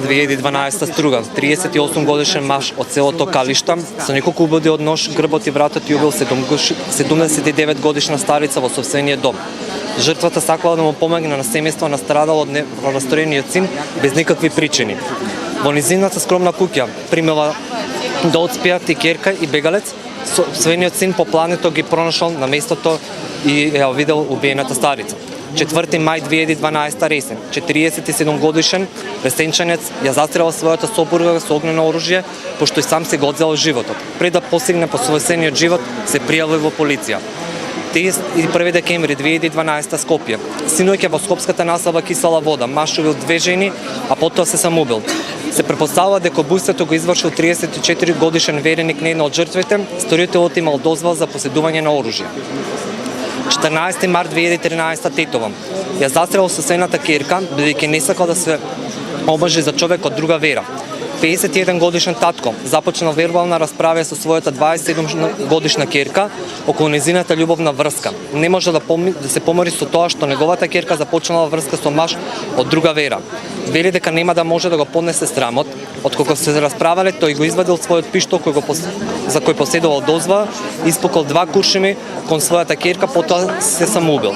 2012 струга, 38 годишен маж од селото Калишта, со неколку убоди од нож, грбот и вратот ја убил 79 годишна старица во собствениот дом. Жртвата сакала да му помогне на семејство настрадало од расстроениот син без никакви причини. Во низината скромна куќа примила да одспијат и ќерка и бегалец, собствениот син по плането ги пронашол на местото и ја видел убиената старица. 4. мај 2012 ресен, 47 годишен ресенчанец ја застрелил својата сопруга со огнено оружје, пошто и сам се го одзел животот. Пред да постигне посвојсениот живот, се пријави во полиција. 31 декември 2012 Скопје. Синоќа во скопската населба Кисела Вода, маж убил 2 жени, а потоа се самоубил. Се претпоставува дека убиството го извршил 34 годишен вереник на една од жртвите, сторителот имал дозвол за поседување на оружје. 14. март 2013 Тетово. Ја застрелил соседната ќерка, бидејќи не сакал да се омажи за човек од друга вера. 51 годишен татко започнал вербална расправа со својата 27 годишна ќерка околу незината љубовна врска. Не може да се помори со тоа што неговата ќерка започнала врска со маж од друга вера. Вели дека нема да може да го поднесе срамот. Откако се расправале, тој го извадил својот пиштол за кој поседувал дозва, испукал 2 куршуми кон својата ќерка, потоа се самоубил.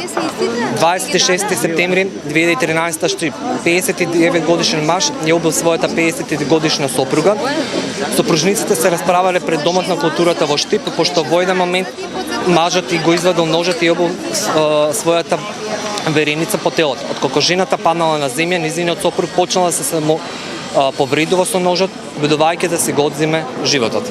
26 септември 2013 Штип. 59 годишен маж ја убил својата 50 годишна сопруга. Сопружниците се расправале пред домот на културата во Штип, пошто во еден момент мажот и го извадил ножот и ја убил својата вереница по телот. Откако жената паднала на земја, низиниот сопруг почнала да се повредува со ножот, бидувајќи да се го одземе животот.